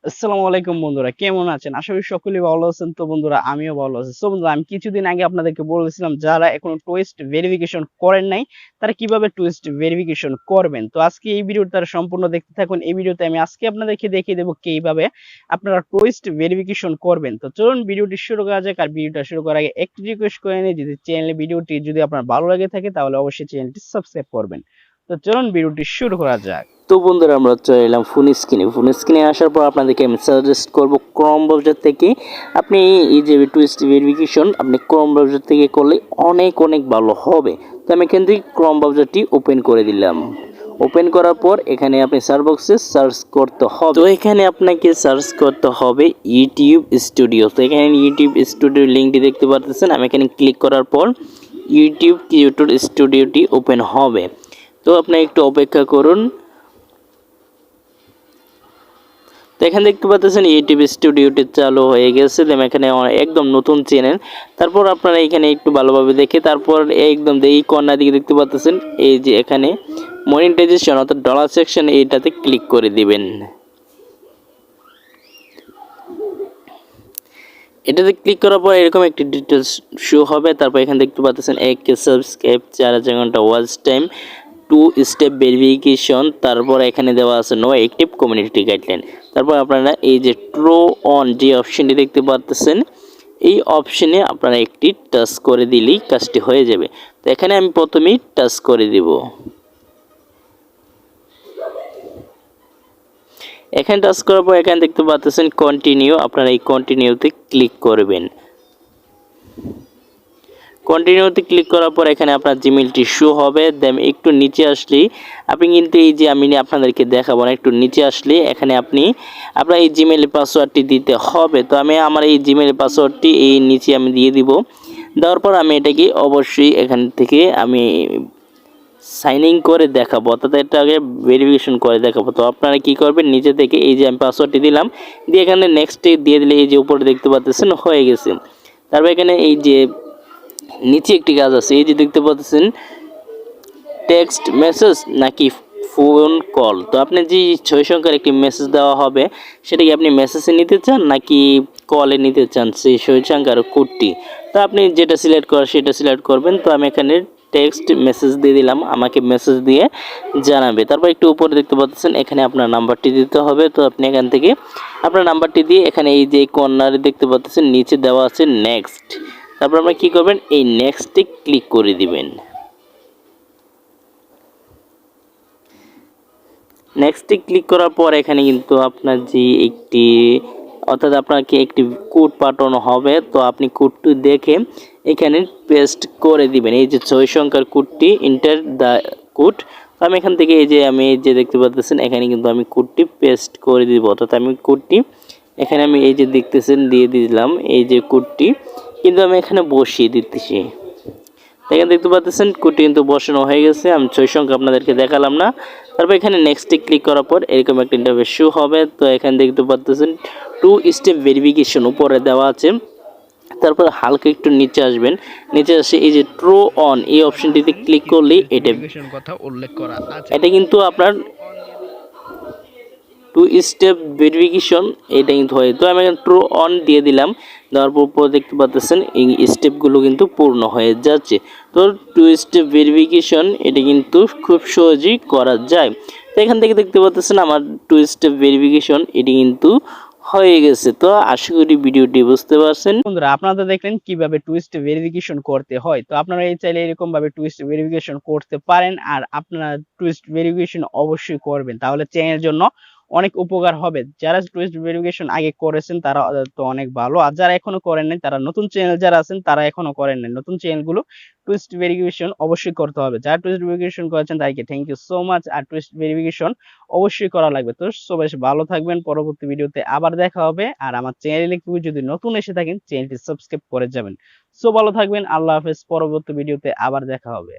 আসসালামু আলাইকুম বন্ধুরা, কেমন আছেন? আশা করি সকলেই ভালো আছেন। তো বন্ধুরা, আমিও ভালো আছি। সো বন্ধুরা, আমি কিছুদিন আগে আপনাদেরকে বলেছিলাম যারা এখনো টুইস্ট ভেরিফিকেশন করেন নাই তারা কিভাবে টুইস্ট ভেরিফিকেশন করবেন। তো আজকে এই ভিডিওটা তারা সম্পূর্ণ দেখতে থাকুন। এই ভিডিওতে আমি আজকে আপনাদেরকে দেখিয়ে দেবো কিভাবে আপনারা টুইস্ট ভেরিফিকেশন করবেন। তো চলুন ভিডিওটি শুরু করা যাক। আর ভিডিওটা শুরু করার আগে একটু রিকোয়েস্ট করে নিই, যদি চ্যানেলে ভিডিওটি যদি আপনার ভালো লাগে থাকে তাহলে অবশ্যই চ্যানেলটি সাবস্ক্রাইব করবেন। তো চলুন ভিডিওটি শুরু করা যাক। তো বন্ধুরা, আমরা চলে এলাম ফোন স্ক্রিনে আসার পর আপনাদেরকে আমি সাজেস্ট করব ক্রোম ব্রাউজার থেকে আপনি এই যে টুইস্ট ভেরিফিকেশন আপনি ক্রোম ব্রাউজার থেকে করলে অনেক অনেক ভালো হবে। তো আমি এখান থেকে ক্রোম ব্রাউজারটি ওপেন করে দিলাম। ওপেন করার পর এখানে আপনি সার্চ বক্সে সার্চ করতে হবে। তো এখানে আপনাকে সার্চ করতে হবে ইউটিউব স্টুডিও। তো এখানে ইউটিউব স্টুডিও লিঙ্কটি দেখতে পাচ্ছেন। আমি এখানে ক্লিক করার পর ইউটিউব ক্রিয়েটর স্টুডিওটি ওপেন হবে। তো আপনি একটু অপেক্ষা করুন। তো এখানে দেখতে পাচ্ছেন ইউটিউব স্টুডিওটি চালু হয়ে গেছে। এখানে একদম নতুন চ্যানেল। তারপর আপনারা এখানে একটু ভালোভাবে দেখে তারপর একদম এই কর্নার দিকে দেখতে পাচ্ছেন এই যে এখানে মনিটাইজেশন অর্থাৎ ডলার সেকশন, এইটাতে ক্লিক করে দিবেন। এটাতে ক্লিক করার পর এরকম একটি ডিটেলস শো হবে। তারপর এখানে দেখতে পাচ্ছেন 1K সাবস্ক্রাইব, 4000 ঘন্টা ওয়াচ টাইম, 2 স্টেপ ভেরিফিকেশন, তারপর এখানে দেওয়া আছে নো অ্যাক্টিভ কমিউনিটি গাইডলাইন। তারপর আপনারা এই যে ট্রু অন যে অপশনটি দেখতে পাচ্ছেন এই অপশনে আপনারা একটি টাচ করে দিলেই কাজটি হয়ে যাবে। তো এখানে আমি প্রথমেই টাচ করে দিব। এখানে টাচ করার পর এখানে দেখতে পাচ্ছেন কন্টিনিউ, আপনারা এই কন্টিনিউতে ক্লিক করবেন। কন্টিনিউতে ক্লিক করার পর এখানে আপনার জিমেলটি শো হবে। দেন একটু নিচে আসলেই আপনি কিন্তু এই যে আমি আপনাদেরকে দেখাবো না, একটু নিচে আসলে এখানে আপনার এই জিমেলের পাসওয়ার্ডটি দিতে হবে। তো আমি আমার এই জিমেলের পাসওয়ার্ডটি এই নিচে আমি দিয়ে দিব। দেওয়ার পর আমি এটাকে অবশ্যই এখান থেকে আমি সাইন ইন করে দেখাবো, অর্থাৎ এটাকে ভেরিফিকেশন করে দেখাবো। তো আপনারা কি করবেন, নিচে থেকে এই যে আমি পাসওয়ার্ডটি দিলাম দিয়ে এখানে নেক্সটে দিয়ে দিলে এই যে উপরে দেখতে পাচ্ছেন হয়ে গেছে। তারপর এখানে এই যে নিচে একটি কাজ আছে, এই যে দেখতে পাচ্ছেন টেক্সট মেসেজ নাকি ফোন কল। তো আপনি যে 6 সংখ্যার একটি মেসেজ দেওয়া হবে সেটা কি আপনি মেসেজে নিতে চান নাকি কলে নিতে চান সেই 6 সংখ্যার কোডটি। তো আপনি যেটা সিলেক্ট করেন সেটা সিলেক্ট করবেন। তো আমি এখানে টেক্সট মেসেজ দিয়ে দিলাম, আমাকে মেসেজ দিয়ে জানাবে। তারপর একটু উপরে দেখতে পাচ্ছেন এখানে আপনার নাম্বারটি দিতে হবে। তো আপনি এখান থেকে আপনার নাম্বারটি দিয়ে এখানে এই যে কর্নারে দেখতে পাচ্ছেন নিচে দেওয়া আছে নেক্সট। তারপর আপনি কী করবেন, এই নেক্সটে ক্লিক করে দিবেন। নেক্সটে ক্লিক করার পর এখানে কিন্তু আপনার যে একটি অর্থাৎ আপনাকে একটি কোড পাঠানো হবে। তো আপনি কোডটি দেখে এখানে পেস্ট করে দিবেন। এই যে 6 সংখ্যার কোডটি এন্টার দ্য কোড। তো আমি এখান থেকে এই যে দেখতে পাচ্ছেন এখানে কিন্তু আমি কোডটি পেস্ট করে দিব। অর্থাৎ আমি কোডটি এখানে আমি এই যে দেখতেছেন দিয়ে দিলাম। এই যে কোডটি কিন্তু আমি এখানে বসিয়ে দিতেছি। এখানে দেখতে পাচ্ছেন কোডটি কিন্তু বসানো হয়ে গেছে। আমি 6 সংখ্যা আপনাদেরকে দেখালাম না। তারপর এখানে নেক্সটে ক্লিক করার পর এরকম একটা ইন্টারফেস শো হবে। তো এখানে দেখতে পাচ্ছেন 2 স্টেপ ভেরিফিকেশন উপরে দেওয়া আছে। তারপর হালকা একটু নিচে আসবেন, নিচে আসে এই যে ট্রু অন এই অপশনটিতে ক্লিক করলে এটা কিন্তু আপনার 2 স্টেপ ভেরিফিকেশন এটা কিন্তু হয়। তো আমি ট্রু অন দিয়ে দিলাম। দেওয়ার পর দেখতে পাচ্ছেন এই স্টেপগুলো কিন্তু পূর্ণ হয়ে যাচ্ছে। তো 2 স্টেপ ভেরিফিকেশন এটা কিন্তু খুব সহজেই করা যায়। তো এখান থেকে দেখতে পাচ্ছেন আমার 2 স্টেপ ভেরিফিকেশন এটি কিন্তু হয়ে গেছে। তো আশা করি ভিডিওটি বুঝতে পারছেন। বন্ধুরা, আপনারা দেখলেন কিভাবে টুইস্ট ভেরিফিকেশন করতে হয়। তো আপনারা এই চাইলে এরকম ভাবে টুইস্ট ভেরিফিকেশন করতে পারেন। আর আপনারা টুইস্ট ভেরিফিকেশন অবশ্যই করবেন, তাহলে চ্যানেলের জন্য অনেক উপকার হবে। যারা টুইস্ট ভেরিফিকেশন আগে করেছেন তারা তো অনেক ভালো, আর যারা এখনো করেন নাই তারা নতুন চ্যানেল যারা আছেন তারা এখনো করেন নাই, নতুন চ্যানেলগুলো টুইস্ট ভেরিফিকেশন অবশ্যই করতে হবে। যারা টুইস্ট ভেরিফিকেশন করেছেন তাদেরকে থ্যাংক ইউ সো মাচ। আর টুইস্ট ভেরিফিকেশন অবশ্যই করা লাগবে। তো সবাই ভালো থাকবেন, পরবর্তী ভিডিওতে আবার দেখা হবে। আর আমার চ্যানেলে কেউ যদি নতুন এসে থাকেন চ্যানেলটি সাবস্ক্রাইব করে যাবেন। সো ভালো থাকবেন, আল্লাহ হাফেজ, পরবর্তী ভিডিওতে আবার দেখা হবে।